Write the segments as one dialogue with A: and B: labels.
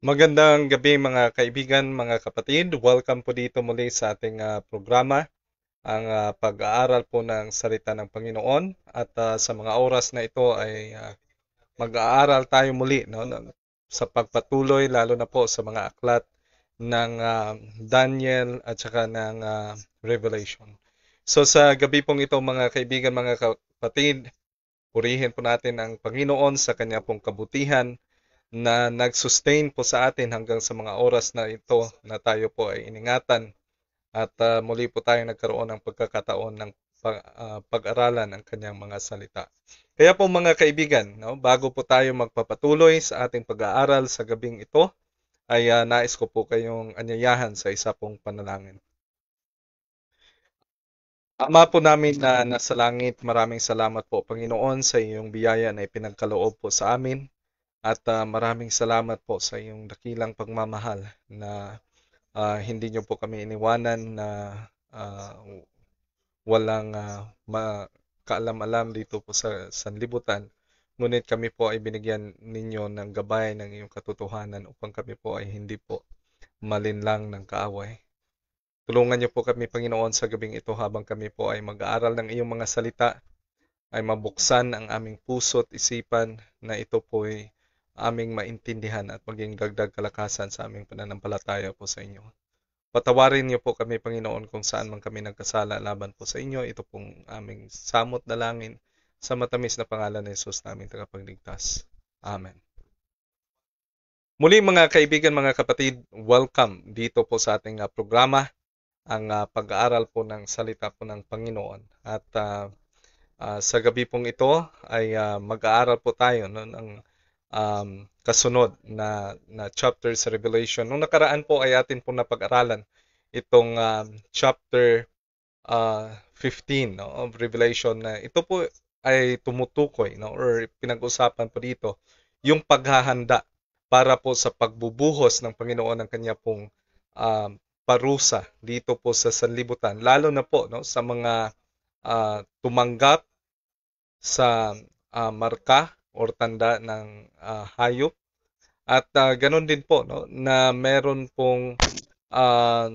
A: Magandang gabi mga kaibigan, mga kapatid. Welcome po dito muli sa ating programa, ang pag-aaral po ng salita ng Panginoon. At sa mga oras na ito ay mag-aaral tayo muli, no, sa pagpatuloy lalo na po sa mga aklat ng Daniel at saka ng Revelation. So sa gabi pong ito mga kaibigan, mga kapatid, purihin po natin ang Panginoon sa kanya pong kabutihan na nag-sustain po sa atin hanggang sa mga oras na ito na tayo po ay iningatan at muli po tayo nagkaroon ng pagkakataon ng pag-aralan ang kanyang mga salita. Kaya po mga kaibigan, no, bago po tayo magpapatuloy sa ating pag-aaral sa gabing ito, ay nais ko po kayong anyayahan sa isa pong panalangin. Ama po namin na nasa langit, maraming salamat po Panginoon sa iyong biyaya na ipinagkaloob po sa amin. At maraming salamat po sa iyong dakilang pagmamahal na hindi niyo po kami iniwanan na ah, walang kaalam-alam dito po sa sanlibutan. Ngunit kami po ay binigyan ninyo ng gabay ng iyong katotohanan upang kami po ay hindi po malinlang ng kaaway. Tulungan niyo po kami, Panginoon, sa gabing ito habang kami po ay mag-aaral ng iyong mga salita, ay mabuksan ang aming puso at isipan na ito po ay aming maintindihan at maging dagdag kalakasan sa aming pananampalataya po sa inyo. Patawarin niyo po kami, Panginoon, kung saan man kami nagkasala laban po sa inyo. Ito pong aming samot dalangin sa matamis na pangalan ni Jesus naming tagapagligtas. Amen. Muli mga kaibigan, mga kapatid, welcome dito po sa ating programa, ang pag-aaral po ng salita po ng Panginoon. At sa gabi pong ito ay mag-aaral po tayo, no, ng kasunod na chapter sa Revelation. Nung nakaraan po ay atin pong napag-aralan itong chapter 15, no, of Revelation, na ito po ay tumutukoy, no, or pinag-usapan po dito yung paghahanda para po sa pagbubuhos ng Panginoon ng kanya pong parusa dito po sa sanlibutan, lalo na po, no, sa mga tumanggap sa marka or tanda ng hayop. At ganoon din po, no, na meron pong uh,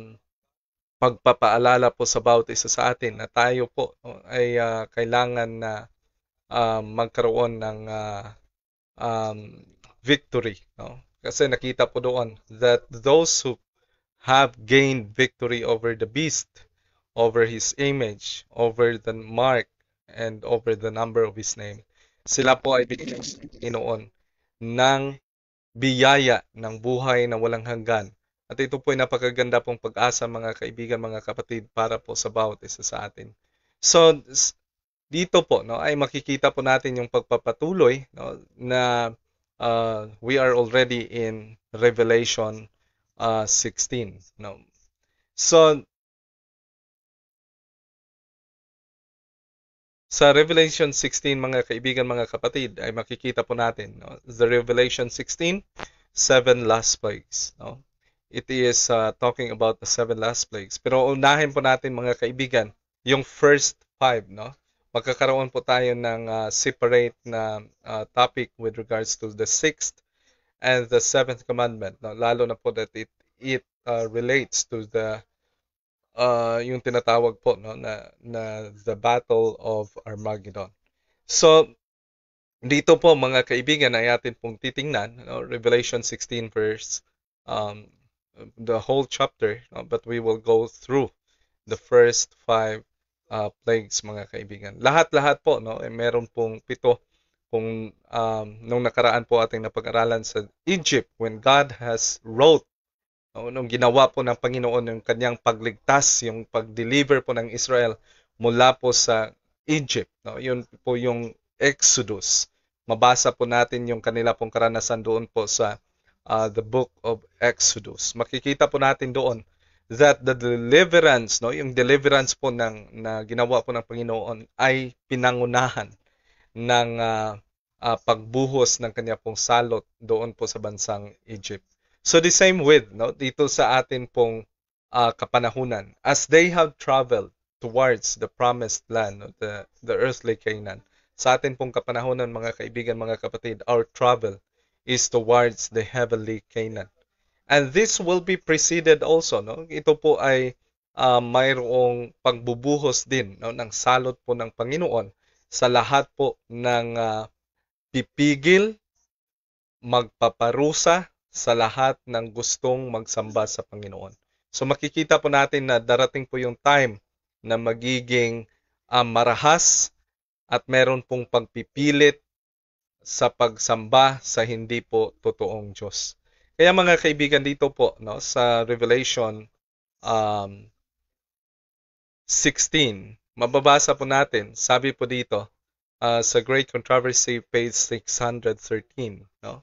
A: pagpapaalala po sa bawat isa sa atin na tayo po, no, ay kailangan na magkaroon ng um, victory, no? Kasi nakita po doon that those who have gained victory over the beast, over his image, over the mark, and over the number of his name, sila po ay binigyan ng Panginoon ng biyaya ng buhay na walang hanggan. At ito po ay napakaganda pong pag-asa mga kaibigan, mga kapatid, para po sa bawat isa sa atin. So, dito po, no, ay makikita po natin yung pagpapatuloy, no, na we are already in Revelation 16. No? So, sa Revelation 16, mga kaibigan, mga kapatid, ay makikita po natin, no, the Revelation 16, seven last plagues. No? It is talking about the seven last plagues. Pero unahin po natin, mga kaibigan, yung first five. No? Magkakaroon po tayo ng separate na topic with regards to the sixth and the seventh commandment. No? Lalo na po that it relates to the yung tinatawag po, no, na the Battle of Armageddon. So dito po mga kaibigan ay atin pong titingnan, no, Revelation 16 verse um, the whole chapter, no, but we will go through the first five plagues mga kaibigan. Lahat-lahat po, no, meron pong pito kung nung nakaraan po ating napag-aralan sa Egypt when God has wrote, nung ginawa po ng Panginoon yung kanyang pagligtas, yung pag-deliver po ng Israel mula po sa Egypt. No? Yun po yung Exodus. Mabasa po natin yung kanila pong karanasan doon po sa the book of Exodus. Makikita po natin doon that the deliverance, no, yung deliverance po na ginawa po ng Panginoon ay pinangunahan ng pagbuhos ng kanya pong salot doon po sa bansang Egypt. So the same with, no, dito sa atin pong kapanahunan, as they have traveled towards the promised land, no, the earthly Canaan. Sa atin pong kapanahunan mga kaibigan, mga kapatid, our travel is towards the heavenly Canaan. And this will be preceded also, no? Ito po ay mayroong pagbubuhos din, no, ng salot po ng Panginoon sa lahat po ng pipigil, magpaparusa sa lahat ng gustong magsamba sa Panginoon. So makikita po natin na darating po yung time na magiging marahas at meron pong pagpipilit sa pagsamba sa hindi po totoong Diyos. Kaya mga kaibigan, dito po, no, sa Revelation 16, mababasa po natin, sabi po dito sa Great Controversy, page 613, no?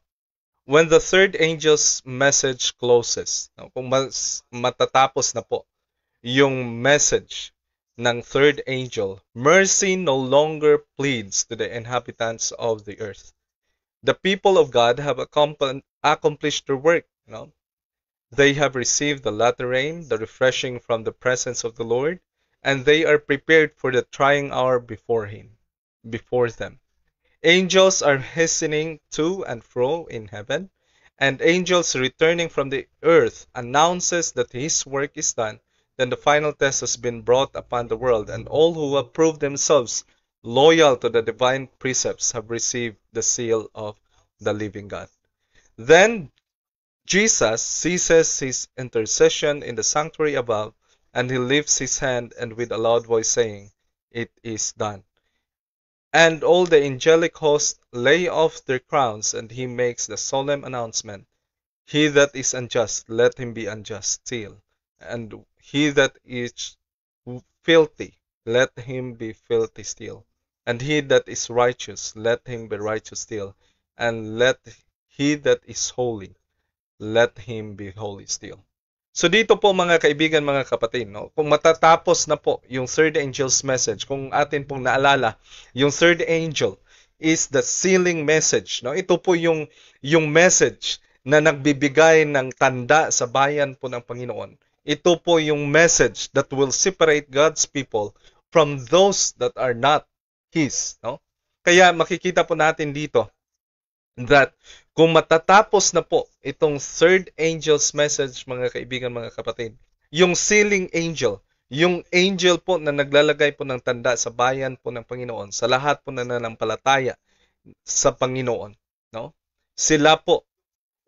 A: When the third angel's message closes, no, kung matatapos na po yung message ng third angel, mercy no longer pleads to the inhabitants of the earth. The people of God have accomplished their work. No? They have received the latter rain, the refreshing from the presence of the Lord, and they are prepared for the trying hour before them. Angels are hastening to and fro in heaven, and angels returning from the earth announces that his work is done. Then the final test has been brought upon the world, and all who have proved themselves loyal to the divine precepts have received the seal of the living God. Then Jesus ceases his intercession in the sanctuary above, and he lifts his hand and with a loud voice saying, "It is done." And all the angelic hosts lay off their crowns, and he makes the solemn announcement, "He that is unjust, let him be unjust still. And he that is filthy, let him be filthy still. And he that is righteous, let him be righteous still. And let he that is holy, let him be holy still." So dito po mga kaibigan, mga kapatid, no, kung matatapos na po yung third angel's message, kung atin pong naalala, yung third angel is the sealing message. No? Ito po yung message na nagbibigay ng tanda sa bayan po ng Panginoon. Ito po yung message that will separate God's people from those that are not His. No? Kaya makikita po natin dito that kung matatapos na po itong third angel's message, mga kaibigan, mga kapatid, yung sealing angel, yung angel po na naglalagay po ng tanda sa bayan po ng Panginoon, sa lahat po na nananampalataya sa Panginoon, no? Sila po,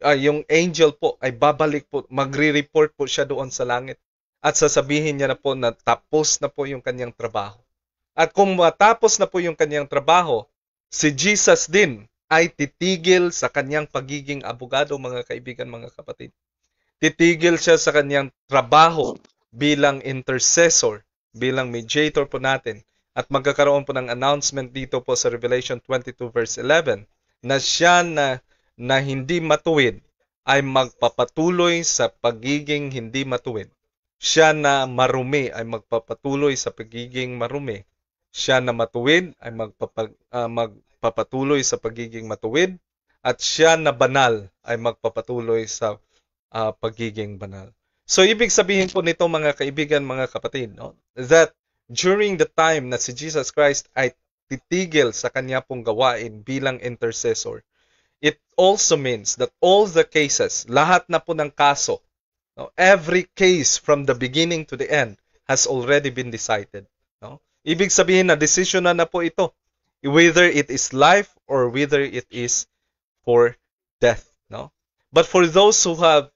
A: yung angel po ay babalik po, magre-report po siya doon sa langit at sasabihin niya na po na tapos na po yung kanyang trabaho. At kung matapos na po yung kanyang trabaho, si Jesus din ay titigil sa kanyang pagiging abogado, mga kaibigan, mga kapatid. Titigil siya sa kanyang trabaho bilang intercessor, bilang mediator po natin. At magkakaroon po ng announcement dito po sa Revelation 22 verse 11 na siya na hindi matuwid ay magpapatuloy sa pagiging hindi matuwid. Siya na marumi ay magpapatuloy sa pagiging marumi. Siya na matuwid ay magpapatuloy sa pagiging matuwid, at siya na banal ay magpapatuloy sa pagiging banal. So ibig sabihin po nito, mga kaibigan, mga kapatid, no, that during the time na si Jesus Christ ay titigil sa kanya pong gawain bilang intercessor, it also means that all the cases, lahat na po ng kaso, no, every case from the beginning to the end has already been decided. No? Ibig sabihin na decision na po ito, whether it is life or whether it is for death. No? But for those who have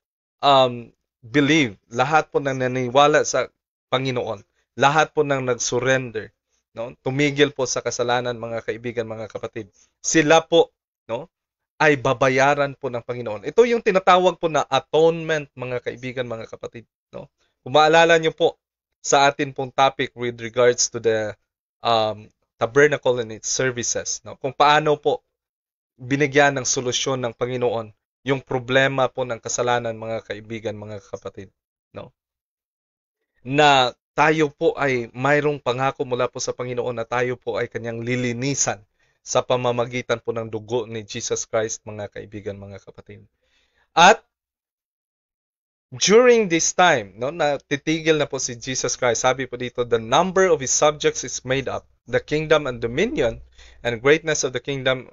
A: believed, lahat po nang naniwala sa Panginoon, lahat po nang nag-surrender, no? Tumigil po sa kasalanan, mga kaibigan, mga kapatid, sila po, no, ay babayaran po ng Panginoon. Ito yung tinatawag po na atonement, mga kaibigan, mga kapatid. No? Kung maalala nyo po sa atin pong topic with regards to the tabernacle and its services, no? Kung paano po binigyan ng solusyon ng Panginoon yung problema po ng kasalanan, mga kaibigan, mga kapatid, no? Na tayo po ay mayroong pangako mula po sa Panginoon na tayo po ay kanyang lilinisan sa pamamagitan po ng dugo ni Jesus Christ, mga kaibigan, mga kapatid. At during this time, no, na titigil na po si Jesus Christ, sabi po dito, the number of his subjects is made up, the kingdom and dominion and greatness of the kingdom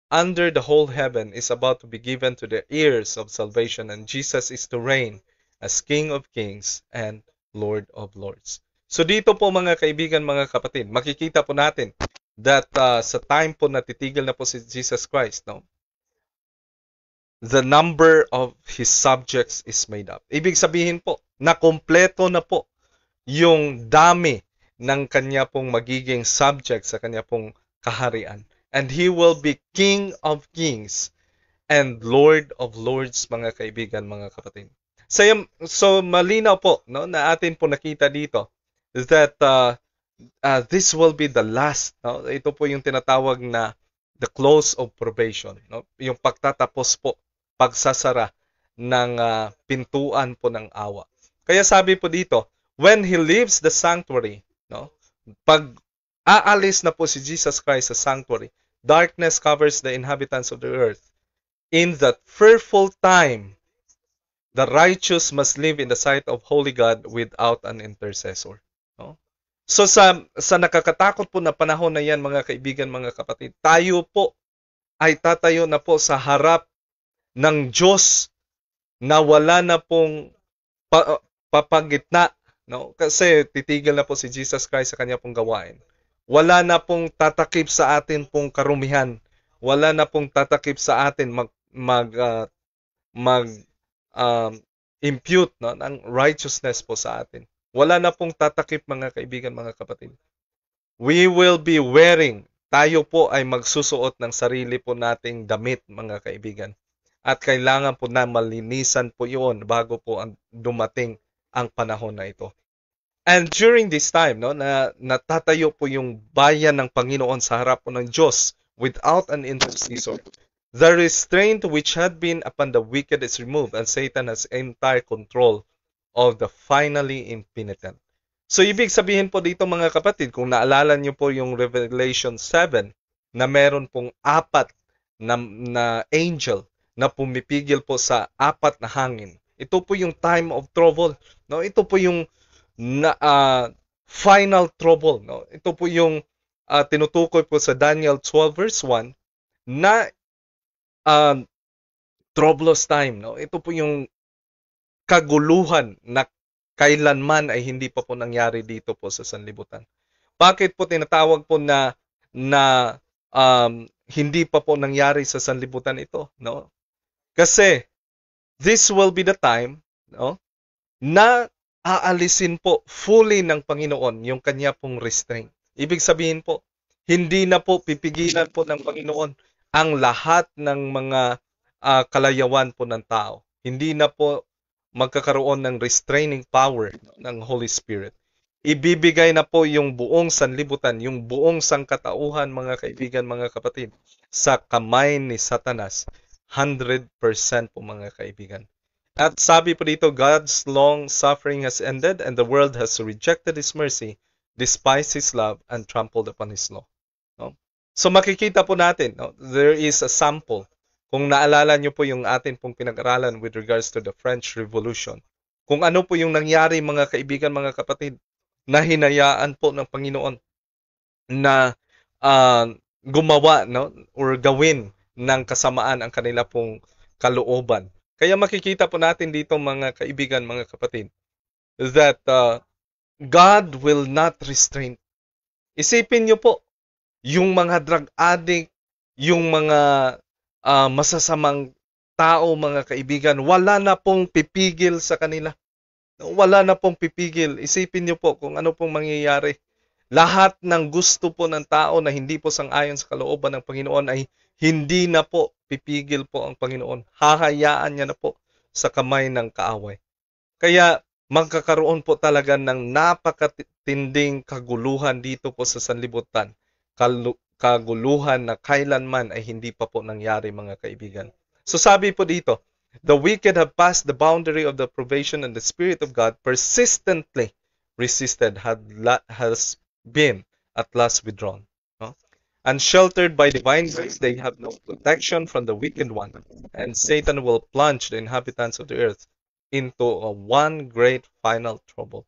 A: under the whole heaven is about to be given to the heirs of salvation, and Jesus is to reign as King of Kings and Lord of Lords. So dito po mga kaibigan, mga kapatid, makikita po natin that sa time po na titigil na po si Jesus Christ, no, the number of his subjects is made up. Ibig sabihin po, na kompleto na po yung dami ng kanya pong magiging subject sa kanya pong kaharian. And he will be King of Kings and Lord of Lords, mga kaibigan, mga kapatid. So malinaw po, no, na atin po nakita dito that this will be the last. No? Ito po yung tinatawag na the close of probation. No? Yung pagtatapos po, pagsasara ng pintuan po ng awa. Kaya sabi po dito, when he leaves the sanctuary, no? Pag aalis na po si Jesus Christ sa sanctuary, darkness covers the inhabitants of the earth. In that fearful time, the righteous must live in the sight of holy God without an intercessor. No? So sa nakakatakot po na panahon na yan, mga kaibigan, mga kapatid, tayo po ay tatayo na po sa harap ng Diyos na wala na pong papagitna, no? Kasi titigil na po si Jesus Christ sa kanya pong gawain. Wala na pong tatakip sa atin pong karumihan. Wala na pong tatakip sa atin impute, no, ng righteousness po sa atin. Wala na pong tatakip, mga kaibigan, mga kapatid. We will be wearing, tayo po ay magsusuot ng sarili po nating damit, mga kaibigan. At kailangan po na malinisan po yun bago po dumating ang panahon na ito. And during this time, no, na natatayo po yung bayan ng Panginoon sa harap po ng Diyos without an intercessor, the restraint which had been upon the wicked is removed, and Satan has entire control of the finally impenitent. So ibig sabihin po dito, mga kapatid, kung naalala niyo po yung Revelation 7 na meron pong apat na angel na pumipigil po sa apat na hangin. Ito po yung time of trouble, no? Ito po yung final trouble, no? Ito po yung tinutukoy po sa Daniel 12 verse 1 na troublous time, no? Ito po yung kaguluhan na kailanman ay hindi pa po nangyari dito po sa sanlibutan. Bakit po tinatawag po na hindi pa po nangyari sa sanlibutan ito, no? Kasi this will be the time, no, na aalisin po fully ng Panginoon yung kanya pong restraint. Ibig sabihin po, hindi na po pipigilan po ng Panginoon ang lahat ng mga kalayawan po ng tao. Hindi na po magkakaroon ng restraining power ng Holy Spirit. Ibibigay na po yung buong sanlibutan, yung buong sangkatauhan, mga kaibigan, mga kapatid, sa kamay ni Satanas. 100% po, mga kaibigan. At sabi po dito, God's long suffering has ended and the world has rejected His mercy, despised His love, and trampled upon His law. No? So makikita po natin, no, there is a sample. Kung naalala nyo po yung atin pong pinag-aralan with regards to the French Revolution, kung ano po yung nangyari, mga kaibigan, mga kapatid, na hinayaan po ng Panginoon na gumawa, no, or gawin ng kasamaan ang kanila pong kalooban. Kaya makikita po natin dito, mga kaibigan, mga kapatid, that God will not restrain. Isipin nyo po, yung mga drug addict, yung mga masasamang tao, mga kaibigan, wala na pong pipigil sa kanila. Wala na pong pipigil. Isipin nyo po kung ano pong mangyayari. Lahat ng gusto po ng tao na hindi po sang-ayon sa kalooban ng Panginoon ay hindi na po pipigil po ang Panginoon. Hahayaan niya na po sa kamay ng kaaway. Kaya magkakaroon po talaga ng napakatinding kaguluhan dito po sa sanlibutan. Kaguluhan na kailanman ay hindi pa po nangyari, mga kaibigan. So sabi po dito, the wicked have passed the boundary of the probation, and the Spirit of God persistently resisted has been at last withdrawn. No? Unsheltered by divine grace, they have no protection from the wicked one, and Satan will plunge the inhabitants of the earth into one great final trouble.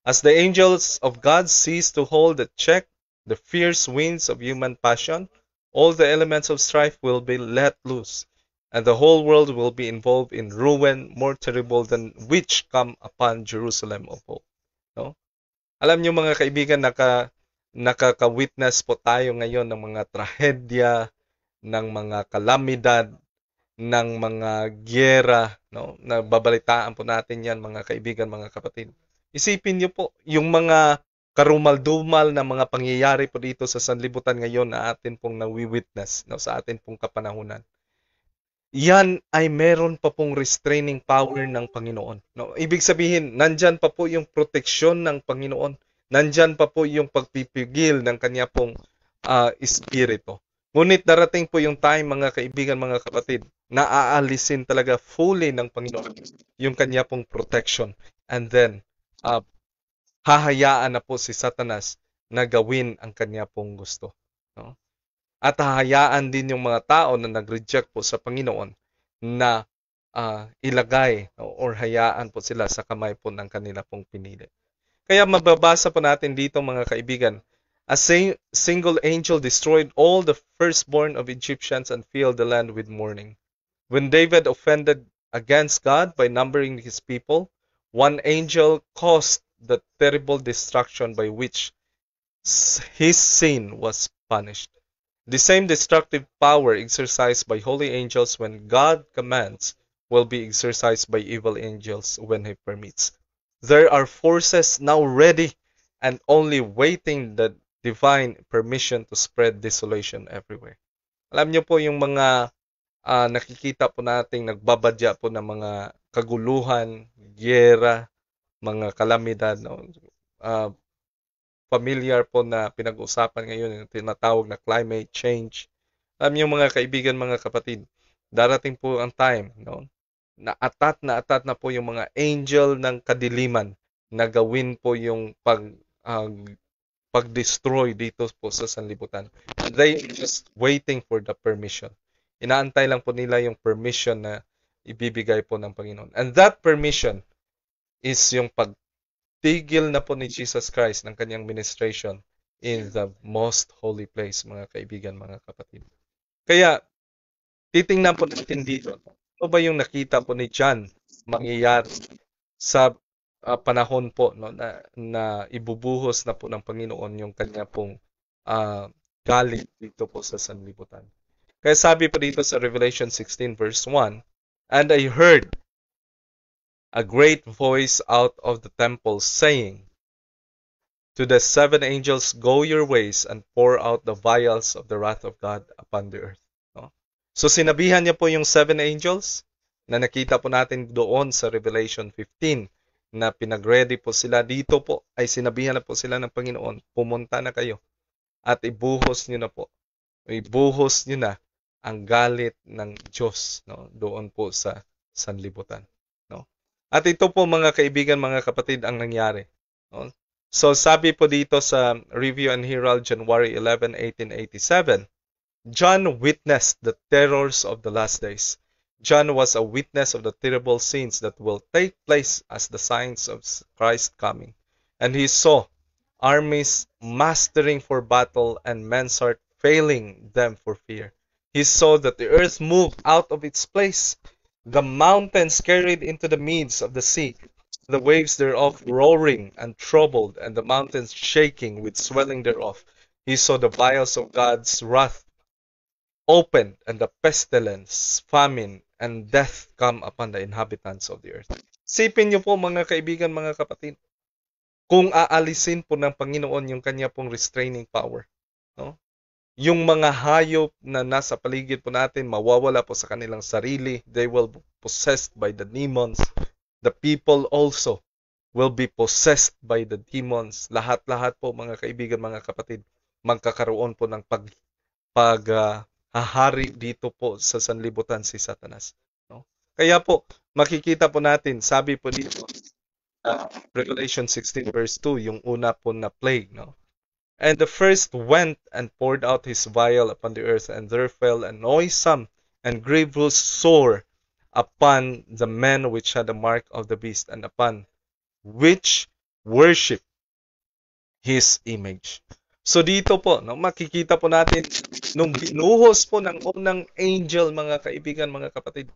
A: As the angels of God cease to hold the check the fierce winds of human passion, all the elements of strife will be let loose, and the whole world will be involved in ruin more terrible than which come upon Jerusalem of old. No? Alam niyo mga kaibigan, nakaka-witness po tayo ngayon ng mga trahedya, ng mga kalamidad, ng mga gyera, no? Nababalitaan po natin 'yan mga kaibigan, mga kapatid. Isipin niyo po yung mga karumal-dumal na mga pangyayari po dito sa sanlibutan ngayon na atin pong nawi-witness, no, sa atin pong kapanahunan. Yan ay meron pa pong restraining power ng Panginoon. No? Ibig sabihin, nandyan pa po yung proteksyon ng Panginoon. Nandyan pa po yung pagpipigil ng kanya pong espiritu. Ngunit darating po yung time, mga kaibigan, mga kapatid, na aalisin talaga fully ng Panginoon yung kanya pong protection. And then, hahayaan na po si Satanas na gawin ang kanya pong gusto. No? At hahayaan din yung mga tao na nag-reject po sa Panginoon na ilagay or hayaan po sila sa kamay po ng kanila pong pinili. Kaya mababasa po natin dito mga kaibigan, a single angel destroyed all the firstborn of Egyptians and filled the land with mourning. When David offended against God by numbering his people, one angel caused the terrible destruction by which his sin was punished. The same destructive power exercised by holy angels when God commands will be exercised by evil angels when He permits. There are forces now ready and only waiting the divine permission to spread desolation everywhere. Alam niyo po yung mga nakikita po nating nagbabadya po ng mga kaguluhan, gyera, mga kalamidad, no? Familiar po na pinag-usapan ngayon yung tinatawag na climate change. Alam niyo mga kaibigan, mga kapatid, darating po ang time, no? Na atat na po yung mga angel ng kadiliman na gawin po yung pag-destroy dito po sa sanlibutan. They just waiting for the permission. Inaantay lang po nila yung permission na ibibigay po ng Panginoon. And that permission is yung tigil na po ni Jesus Christ ng kanyang ministration in the most holy place, mga kaibigan, mga kapatid. Kaya, titingnan po natin dito, ano ba yung nakita po ni John mangyayari sa panahon po, no, na ibubuhos na po ng Panginoon yung kanya pong galit dito po sa sanlibutan. Kaya sabi po dito sa Revelation 16 verse 1, and I heard a great voice out of the temple saying, to the seven angels, go your ways and pour out the vials of the wrath of God upon the earth. No? So sinabihan niya po yung seven angels na nakita po natin doon sa Revelation 15 na pinag-ready po sila. Dito po ay sinabihan na po sila ng Panginoon, pumunta na kayo at ibuhos niyo na po. Ibuhos niyo na ang galit ng Diyos, no? Doon po sa sanlibutan. At ito po mga kaibigan, mga kapatid, ang nangyari. So sabi po dito sa Review and Herald, January 11, 1887, John witnessed the terrors of the last days. John was a witness of the terrible scenes that will take place as the signs of Christ's coming. And he saw armies mastering for battle and men's heart failing them for fear. He saw that the earth moved out of its place. The mountains carried into the midst of the sea, the waves thereof roaring and troubled, and the mountains shaking with swelling thereof. He saw the vials of God's wrath opened, and the pestilence, famine, and death come upon the inhabitants of the earth. Sipin niyo po mga kaibigan, mga kapatid, kung aalisin po ng Panginoon yung kanya pong restraining power, no? Yung mga hayop na nasa paligid po natin, mawawala po sa kanilang sarili. They will be possessed by the demons. The people also will be possessed by the demons. Lahat-lahat po mga kaibigan, mga kapatid, magkakaroon po ng paghahari dito po sa sanlibutan si Satanas. No? Kaya po, makikita po natin, sabi po dito, Revelation 16 verse 2, yung una po na plague, no? And the first went and poured out his vial upon the earth, and there fell a noisome and grievous sore upon the men which had the mark of the beast, and upon which worship his image. So dito po, no, makikita po natin nung binuhos po ng unang angel, mga kaibigan, mga kapatid,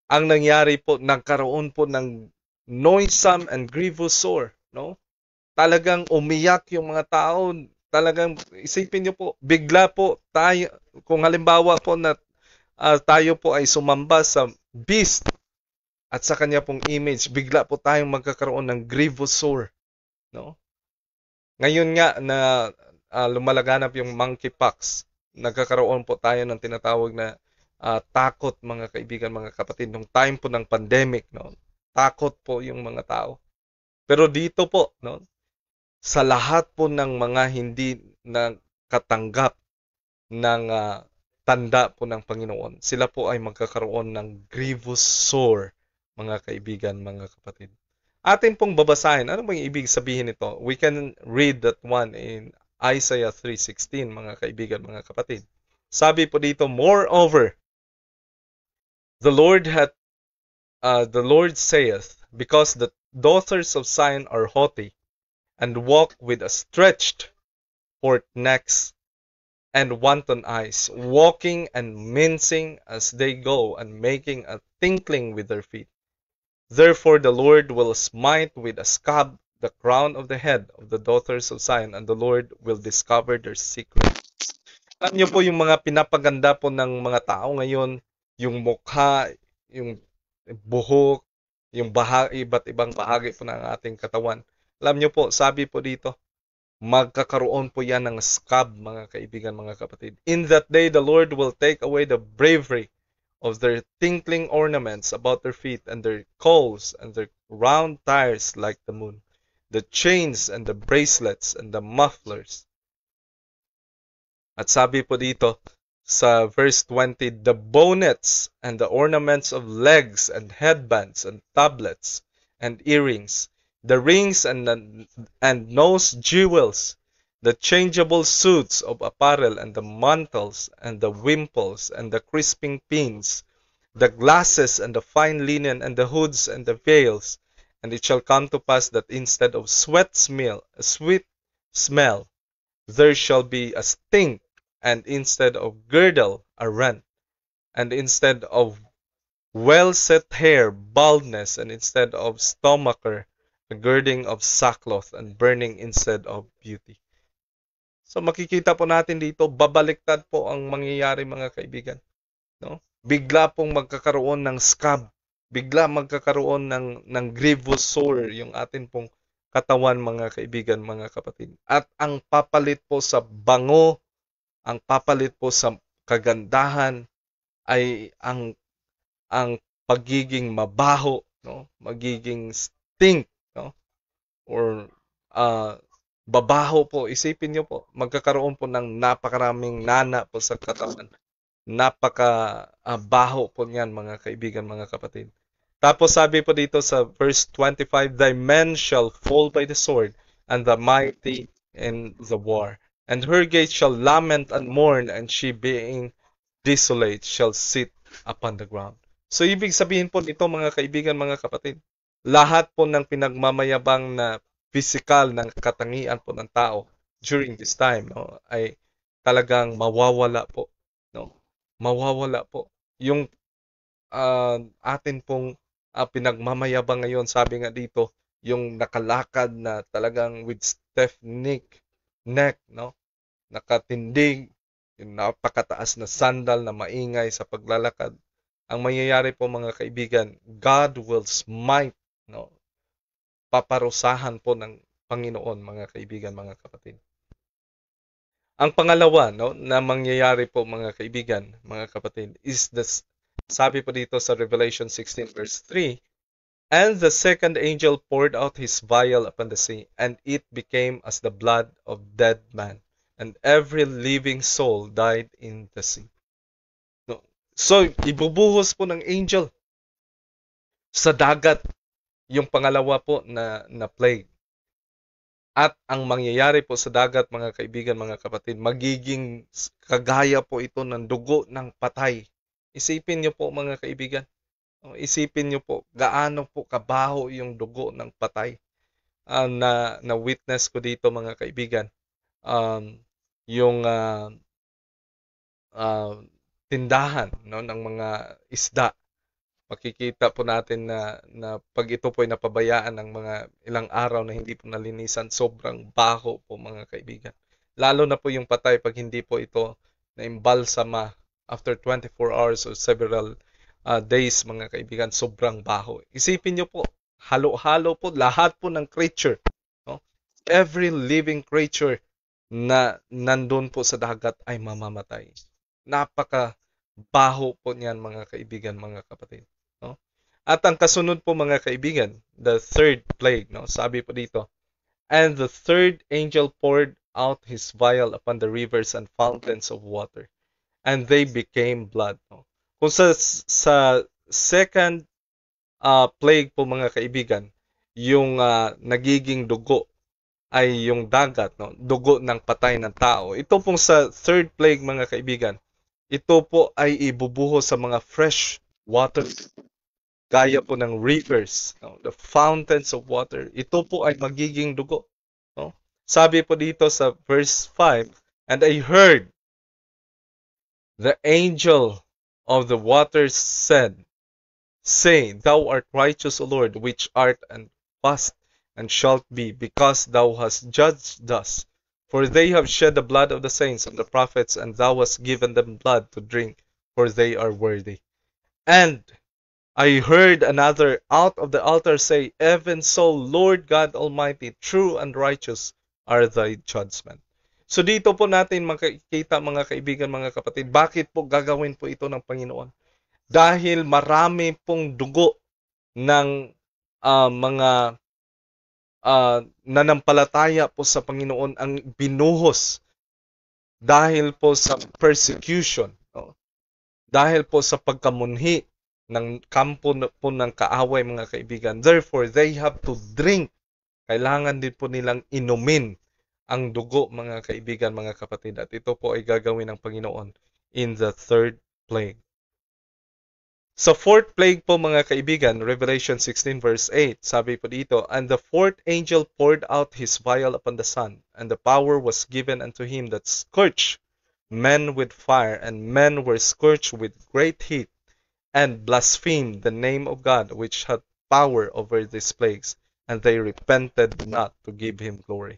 A: ang nangyari po, nagkaroon po ng noisome and grievous sore, no? Talagang umiyak yung mga tao. Talagang isipin niyo po, bigla po tayo, kung halimbawa po na tayo po ay sumamba sa beast at sa kanya pong image, bigla po tayong magkakaroon ng grievous sore, no? Ngayon nga na lumalaganap yung monkeypox, nagkakaroon po tayo ng tinatawag na takot, mga kaibigan, mga kapatid, nung time po ng pandemic, no? Takot po yung mga tao. Pero dito po, no, sa lahat po ng mga hindi na katanggap ng tanda po ng Panginoon, sila po ay magkakaroon ng grievous sore, mga kaibigan, mga kapatid. Atin pong babasahin, ano bang ibig sabihin nito? We can read that one in Isaiah 3:16, mga kaibigan, mga kapatid. Sabi po dito, moreover, the Lord saith, because the daughters of Zion are haughty, and walk with a stretched forth necks and wanton eyes, walking and mincing as they go, and making a tinkling with their feet. Therefore the Lord will smite with a scab the crown of the head of the daughters of Zion, and the Lord will discover their secret. Alam niyo po yung mga pinapaganda po ng mga tao ngayon, yung mukha, yung buhok, yung iba't ibang bahagi po ng ating katawan. Alam niyo po, sabi po dito, magkakaroon po yan ng scab, mga kaibigan, mga kapatid. In that day, the Lord will take away the bravery of their tinkling ornaments about their feet, and their coals, and their round tires like the moon, the chains, and the bracelets, and the mufflers. At sabi po dito sa verse 20, the bonnets and the ornaments of legs and headbands and tablets and earrings, the rings and nose jewels, the changeable suits of apparel, and the mantles and the wimples and the crisping pins, the glasses and the fine linen, and the hoods and the veils. And it shall come to pass that instead of sweet smell, there shall be a stink, and instead of girdle, a rent, and instead of well-set hair, baldness, and instead of stomacher, a girding of sackcloth, and burning instead of beauty. So makikita po natin dito, babaliktad po ang mangyayari, mga kaibigan, no? Bigla pong magkakaroon ng scab, bigla magkakaroon ng grievous sore yung atin pong katawan, mga kaibigan, mga kapatid. At ang papalit po sa bango, ang papalit po sa kagandahan ay ang pagiging mabaho, no? Magiging stink, no? Or babaho po. Isipin niyo po, magkakaroon po ng napakaraming nana po sa katawan. Napaka baho po niyan, mga kaibigan, mga kapatid. Tapos sabi po dito sa verse 25, thy men shall fall by the sword, and the mighty in the war. And her gates shall lament and mourn, and she being desolate shall sit upon the ground. So ibig sabihin po nito, mga kaibigan, mga kapatid, lahat po ng pinagmamayabang na physical ng katangian po ng tao during this time, no, ay talagang mawawala po, no? Mawawala po. Yung atin pong pinagmamayabang ngayon, sabi nga dito, yung nakalakad na talagang with stiff neck, no? Nakatindig, yung napakataas na sandal na maingay sa paglalakad. Ang mangyayari po, mga kaibigan, God will smite, no? Paparusahan po ng Panginoon, mga kaibigan, mga kapatid. Ang pangalawa, no, na mangyayari po, mga kaibigan, mga kapatid, is this, sabi po dito sa Revelation 16 verse 3, and the second angel poured out his vial upon the sea, and it became as the blood of dead man, and every living soul died in the sea. No? So, ibubuhos po ng angel sa dagat yung pangalawa po na plague. At ang mangyayari po sa dagat, mga kaibigan, mga kapatid, magiging kagaya po ito ng dugo ng patay. Isipin niyo po, mga kaibigan. Isipin niyo po, gaano po kabaho yung dugo ng patay na witness ko dito, mga kaibigan. um, yung uh, tindahan, no, ng mga isda. Makikita po natin na pag ito po ay napabayaan ng mga ilang araw na hindi po nalinisan, sobrang baho po mga kaibigan. Lalo na po yung patay pag hindi po ito na imbalsama after 24 hours or several days mga kaibigan, sobrang baho. Isipin nyo po, halo-halo po lahat po ng creature, no? Every living creature na nandun po sa dagat ay mamamatay. Napaka baho po niyan mga kaibigan, mga kapatid, no? At ang kasunod po mga kaibigan, the third plague, no? Sabi po dito, and the third angel poured out his vial upon the rivers and fountains of water, and they became blood, no? Kung sa second plague po mga kaibigan, yung nagiging dugo ay yung dagat, no? Dugo ng patay ng tao. Ito pong sa third plague mga kaibigan, ito po ay ibubuhos sa mga fresh water, gaya po ng rivers, no? The fountains of water. Ito po ay magiging dugo, no? Sabi po dito sa verse 5, and I heard the angel of the waters said, say, thou art righteous, O Lord, which art and wast and shalt be, because thou hast judged thus. For they have shed the blood of the saints and the prophets, and thou hast given them blood to drink, for they are worthy. And I heard another out of the altar say, even so, Lord God Almighty, true and righteous are thy judgment. So dito po natin makikita mga kaibigan, mga kapatid, bakit po gagawin po ito ng Panginoon? Dahil marami pong dugo ng mga nanampalataya po sa Panginoon ang binuhos dahil po sa persecution, no? Dahil po sa pagkamunhi ng kampo po ng kaaway mga kaibigan. Therefore, they have to drink. Kailangan din po nilang inumin ang dugo mga kaibigan, mga kapatid. At ito po ay gagawin ng Panginoon in the third plague. Sa fourth plague po mga kaibigan, Revelation 16 verse 8, sabi po dito, and the fourth angel poured out his vial upon the sun, and the power was given unto him that scorched men with fire, and men were scorched with great heat, and blasphemed the name of God, which had power over these plagues, and they repented not to give him glory.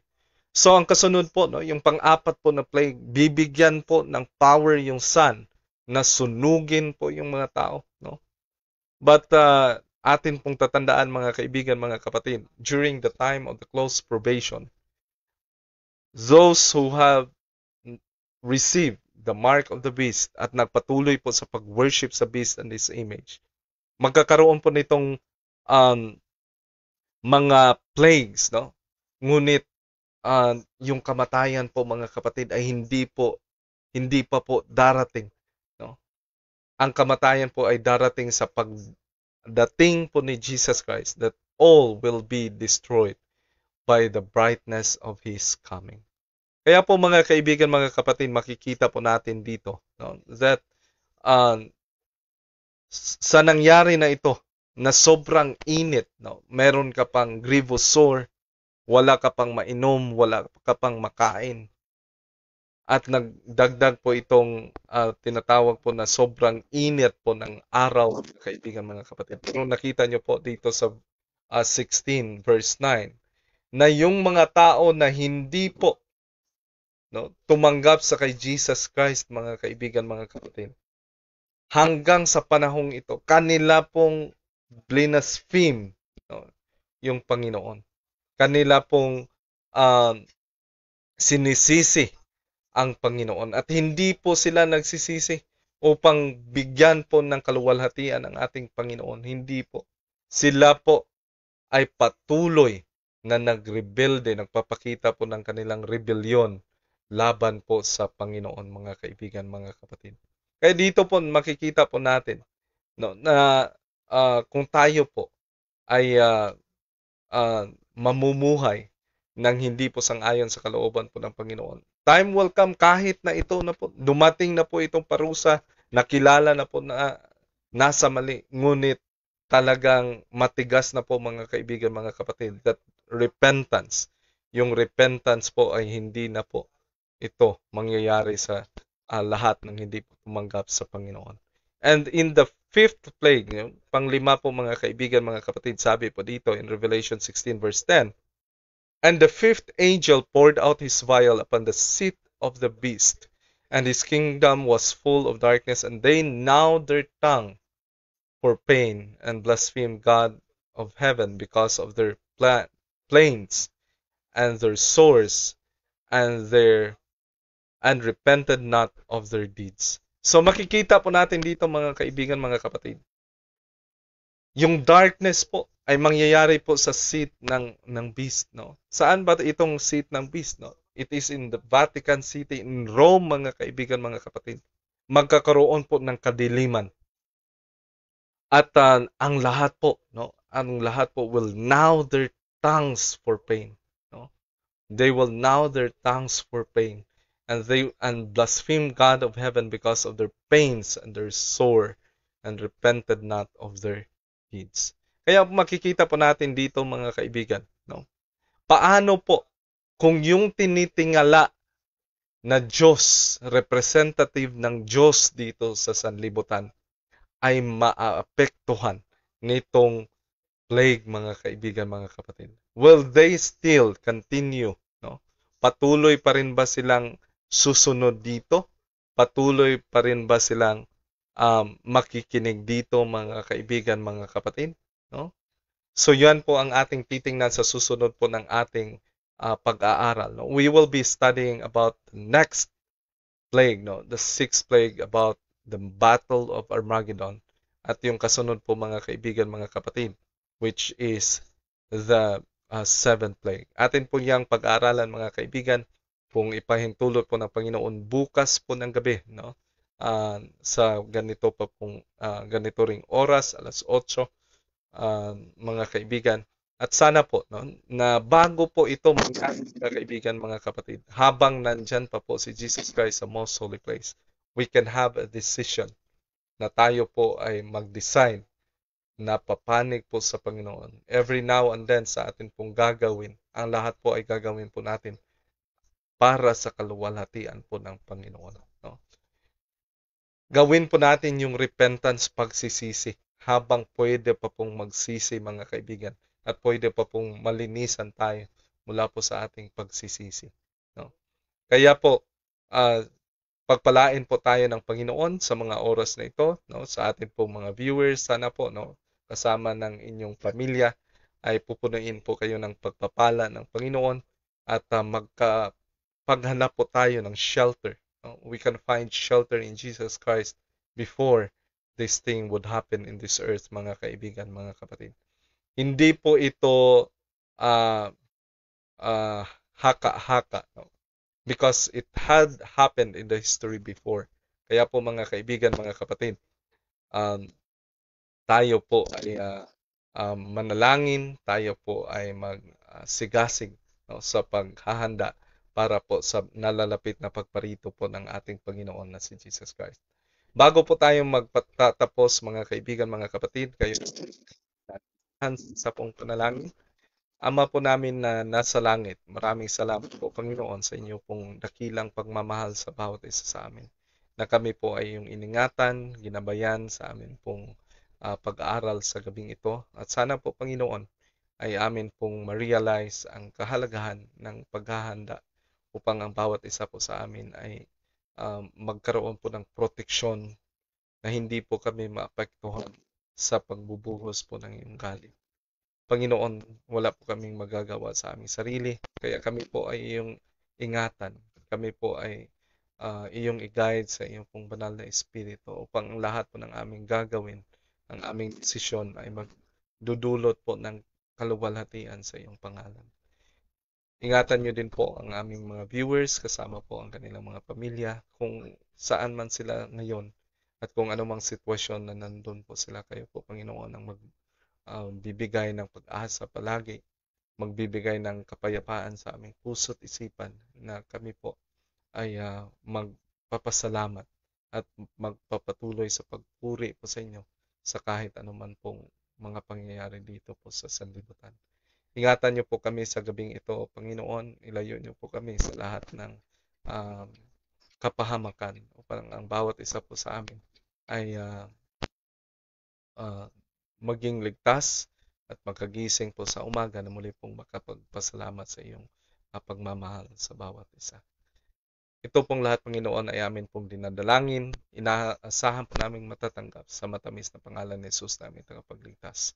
A: So ang kasunod po, no, yung pang-apat po na plague, bibigyan po ng power yung sun na sunugin po yung mga tao, no? But atin pong tatandaan mga kaibigan, mga kapatid, during the time of the close probation, those who have received the mark of the beast at nagpatuloy po sa pag-worship sa beast and his image, magkakaroon po nitong mga plagues, no? Ngunit yung kamatayan po mga kapatid ay hindi pa po darating, no? Ang kamatayan po ay darating sa pagdating po ni Jesus Christ, that all will be destroyed by the brightness of His coming. Kaya po mga kaibigan, mga kapatid, makikita po natin dito, no, that sa nangyari na ito, na sobrang init, no, meron ka pang grievous sore, wala ka pang mainom, wala ka pang makain. At nagdagdag po itong tinatawag po na sobrang init po ng araw, kaibigan, mga kapatid. Pero nakita nyo po dito sa 16 verse 9 na yung mga tao na hindi po, no, tumanggap sa kay Jesus Christ, mga kaibigan, mga kapatid, hanggang sa panahong ito, kanila pong blaspheme, no, yung Panginoon. Kanila pong sinisisi ang Panginoon. At hindi po sila nagsisisi upang bigyan po ng kaluwalhatian ang ating Panginoon. Hindi po. Sila po ay patuloy na nagrebelde, nagpapakita po ng kanilang rebellion laban po sa Panginoon, mga kaibigan, mga kapatid. Kaya dito po makikita po natin, no, na kung tayo po ay mamumuhay nang hindi po sang-ayon sa kalooban po ng Panginoon, time will come kahit na ito na po, dumating na po itong parusa, nakilala na po na nasa mali, ngunit talagang matigas na po mga kaibigan, mga kapatid, that repentance, yung repentance po ay hindi na po ito mangyayari sa lahat ng hindi po tumanggap sa Panginoon. And in the fifth plague, yung panglima po mga kaibigan, mga kapatid, sabi po dito in Revelation 16 verse 10, and the fifth angel poured out his vial upon the seat of the beast, and his kingdom was full of darkness, and they gnawed their tongue for pain and blasphemed God of heaven because of their plaints and their sores and their and repented not of their deeds. So makikita po natin dito mga kaibigan, mga kapatid, yung darkness po ay mangyayari po sa seat ng beast, no? Saan ba itong seat ng beast, no? It is in the Vatican City in Rome, mga kaibigan, mga kapatid. Magkakaroon po ng kadiliman. At ang lahat po, no? Ang lahat po will gnaw their tongues for pain, no? They will gnaw their tongues for pain, and they blaspheme God of heaven because of their pains and their sore, and repented not of their deeds. Kaya makikita po natin dito mga kaibigan, no? Paano po kung yung tinitingala na Diyos, representative ng Diyos dito sa sanlibutan, ay maapektuhan nitong plague, mga kaibigan, mga kapatid? Will they still continue, no? Patuloy pa rin ba silang susunod dito? Patuloy pa rin ba silang makikinig dito, mga kaibigan, mga kapatid, no? So yan po ang ating titingnan sa susunod po ng ating pag-aaral, no? We will be studying about the next plague, no? The sixth plague, about the Battle of Armageddon, at yung kasunod po mga kaibigan, mga kapatid, which is the seventh plague. Atin po yung pag-aaralan, mga kaibigan, kung ipahintulot po ng Panginoon bukas po ng gabi, no? Sa ganito pa pong ganito ring oras, alas 8, mga kaibigan. At sana po, no, na bago po ito mangyari, mga kaibigan, mga kapatid, habang nandyan pa po si Jesus Christ sa most holy place, we can have a decision na tayo po ay mag-decide na papanig po sa Panginoon. Every now and then sa atin pong gagawin, ang lahat po ay gagawin po natin para sa kaluwalhatian po ng Panginoon, no? Gawin po natin yung repentance, pagsisisi, habang pwede pa pong magsisi, mga kaibigan, at pwede pa pong malinisan tayo mula po sa ating pagsisisi, no? Kaya po, pagpalain po tayo ng Panginoon sa mga oras na ito, no? Sa ating pong mga viewers, sana po, no, kasama ng inyong pamilya ay pupunuin po kayo ng pagpapala ng Panginoon, at paghanap po tayo ng shelter. No? We can find shelter in Jesus Christ before this thing would happen in this earth, mga kaibigan, mga kapatid. Hindi po ito uh, haka-haka, no? Because it had happened in the history before. Kaya po mga kaibigan, mga kapatid, tayo po ay manalangin, tayo po ay magsigasig, no, sa paghahanda para po sa nalalapit na pagparito po ng ating Panginoon na si Jesus Christ. Bago po tayo magtatapos, mga kaibigan, mga kapatid, kayo sa pong panalangin. Ama po namin na nasa langit, maraming salamat po, Panginoon, sa inyo pong dakilang pagmamahal sa bawat isa sa amin. Na kami po ay yung iningatan, ginabayan sa amin pong pag-aaral sa gabing ito. At sana po, Panginoon, ay amin pong ma-realize ang kahalagahan ng paghahanda upang ang bawat isa po sa amin ay magkaroon po ng proteksyon, na hindi po kami maapektuhan sa pagbubuhos po ng iyong galit. Panginoon, wala po kaming magagawa sa aming sarili, kaya kami po ay iyong ingatan. Kami po ay iyong i-guide sa iyong pong banal na espiritu upang ang lahat po ng aming gagawin, ang aming desisyon ay magdudulot po ng kaluwalhatian sa iyong pangalan. Ingatan niyo din po ang aming mga viewers, kasama po ang kanilang mga pamilya, kung saan man sila ngayon at kung anumang sitwasyon na nandun po sila. Kayo po, Panginoon, ang bibigay ng pag-asa palagi, magbibigay ng kapayapaan sa aming puso't isipan, na kami po ay magpapasalamat at magpapatuloy sa pagpuri po sa inyo sa kahit anuman pong mga pangyayari dito po sa sanlibutan. Ingatan niyo po kami sa gabing ito, Panginoon. Ilayo niyo po kami sa lahat ng kapahamakan upang ang bawat isa po sa amin ay maging ligtas at makagising po sa umaga na muli pong makapagpasalamat sa iyong pagmamahal sa bawat isa. Ito pong lahat, Panginoon, ay amin pong dinadalangin. Inaasahan po namin matatanggap sa matamis na pangalan ni Jesus namin tagapagligtas.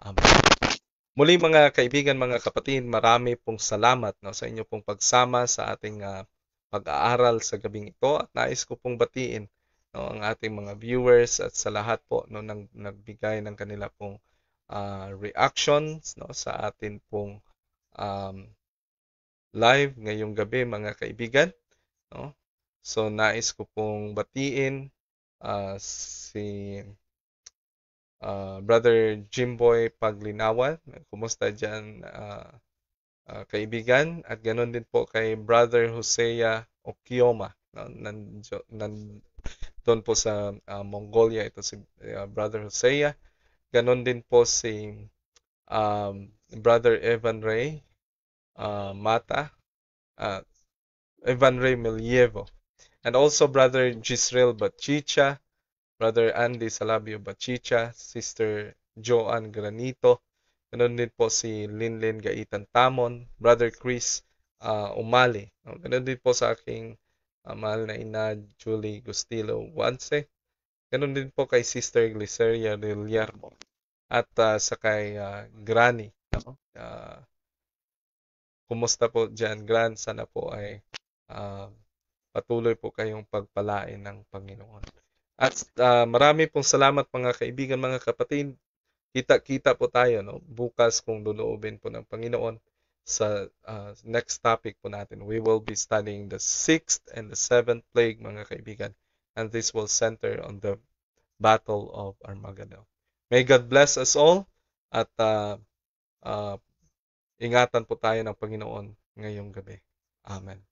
A: Amen. Muli mga kaibigan, mga kapatid, marami pong salamat sa inyo pong pagsama sa ating pag-aaral sa gabing ito, at nais ko pong batiin ang ating mga viewers at sa lahat po nagbigay ng kanila pong reactions sa atin pong live ngayong gabi, mga kaibigan. So nais ko pong batiin si Brother Jimboy Paglinawan. Kumusta dyan, kaibigan? At ganoon din po kay Brother Hosea Okioma. Doon po sa Mongolia, ito si Brother Hosea. Ganon din po si Brother Evan Ray Mata, Evan Ray Milievo, and also Brother Gisrael Bachicha, Brother Andy Salabio Bachicha, Sister Joanne Granito, ganon din po si Linlin Gaitan Tamon, Brother Chris Umali, ganon din po sa aking mahal na ina Julie Gustilo Wanse, ganon din po kay Sister Gliceria Villarmo, at sa kay Granny. Kumusta po dyan, Gran? Sana po ay patuloy po kayong pagpalain ng Panginoon. At marami pong salamat, mga kaibigan, mga kapatid. Kita-kita po tayo bukas kung loloobin po ng Panginoon sa next topic po natin. We will be studying the 6th and the 7th plague, mga kaibigan. And this will center on the Battle of Armageddon. May God bless us all, at ingatan po tayo ng Panginoon ngayong gabi. Amen.